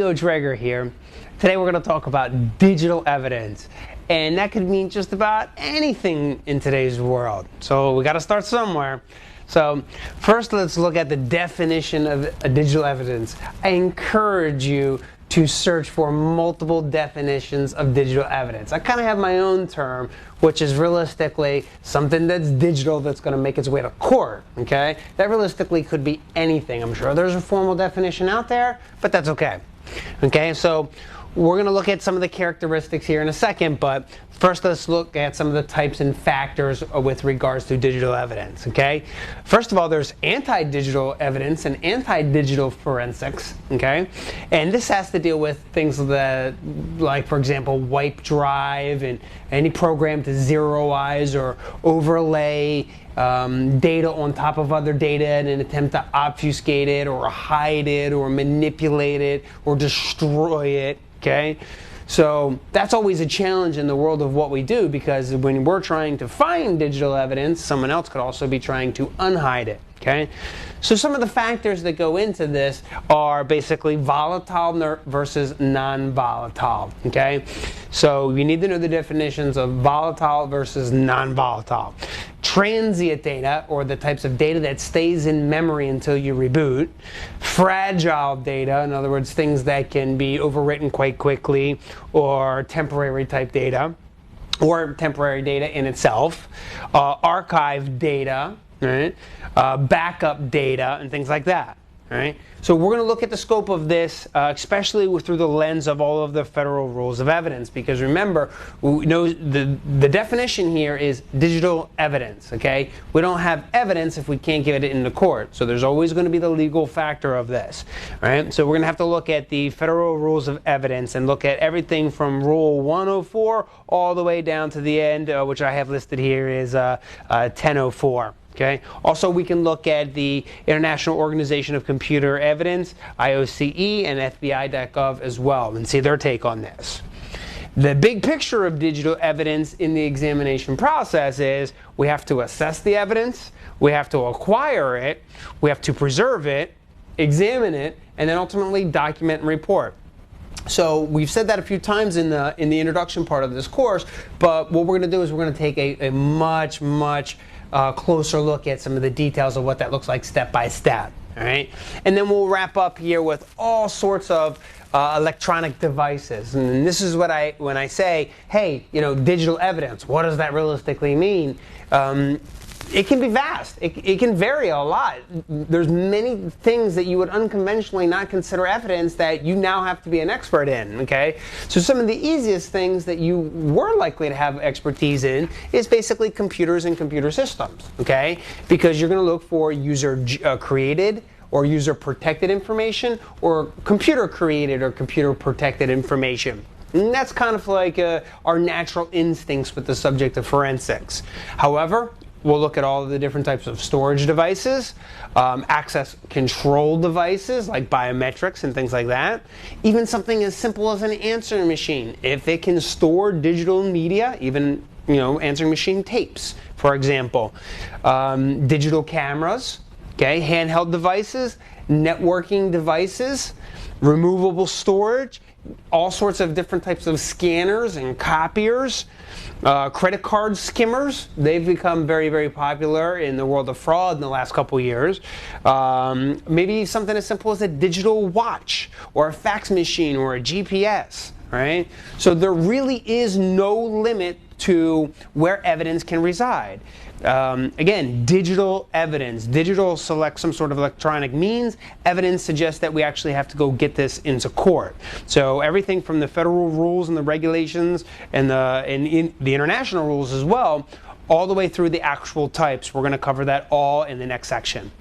Coach Rager here. Today we're going to talk about digital evidence, and that could mean just about anything in today's world. So we got to start somewhere. So first, let's look at the definition of digital evidence. I encourage you to search for multiple definitions of digital evidence. I kind of have my own term, which is realistically something that's digital that's going to make its way to court, okay? That realistically could be anything. I'm sure there's a formal definition out there, but that's okay. Okay, so we're going to look at some of the characteristics here in a second, but first let's look at some of the types and factors with regards to digital evidence, okay? First of all, there's anti-digital evidence and anti-digital forensics, okay? And this has to deal with things that, like, for example, wipe drive and any program to zeroize or overlay data on top of other data in an attempt to obfuscate it or hide it or manipulate it or destroy it. Okay, so that's always a challenge in the world of what we do, because when we're trying to find digital evidence, someone else could also be trying to unhide it. Okay, so some of the factors that go into this are basically volatile versus non-volatile. Okay, so you need to know the definitions of volatile versus non-volatile. Transient data, or the types of data that stays in memory until you reboot. Fragile data, in other words, things that can be overwritten quite quickly, or temporary type data, or temporary data in itself. Archive data, right? Backup data, and things like that. Right? So we're going to look at the scope of this, especially through the lens of all of the federal rules of evidence, because remember, we know the definition here is digital evidence. Okay, we don't have evidence if we can't get it into court. So there's always going to be the legal factor of this. Right? So we're going to have to look at the federal rules of evidence and look at everything from Rule 104 all the way down to the end, which I have listed here is 1004. Okay. Also, we can look at the International Organization of Computer Evidence, IOCE, and FBI.gov as well, and see their take on this. The big picture of digital evidence in the examination process is we have to assess the evidence, we have to acquire it, we have to preserve it, examine it, and then ultimately document and report. So we've said that a few times in the introduction part of this course, but what we're going to do is we're going to take a much closer look at some of the details of what that looks like step by step. All right, and then we'll wrap up here with all sorts of electronic devices. And this is what when I say, hey, digital evidence, what does that realistically mean? It can be vast. It can vary a lot. There's many things that you would unconventionally not consider evidence that you now have to be an expert in, okay? So some of the easiest things that you were likely to have expertise in is basically computers and computer systems, okay? Because you're going to look for user-created or user-protected information, or computer-created or computer-protected information. And that's kind of like our natural instincts with the subject of forensics. However, we'll look at all of the different types of storage devices, access control devices like biometrics and things like that. Even something as simple as an answering machine. If it can store digital media, even answering machine tapes, for example. Digital cameras, okay, handheld devices, networking devices, removable storage, all sorts of different types of scanners and copiers. Credit card skimmers, they've become very popular in the world of fraud in the last couple years. Maybe something as simple as a digital watch or a fax machine or a GPS, right? So there really is no limit to where evidence can reside. Again, digital evidence. Digital selects some sort of electronic means. Evidence suggests that we actually have to go get this into court. So everything from the federal rules and the regulations and the international rules as well, all the way through the actual types. We're going to cover that all in the next section.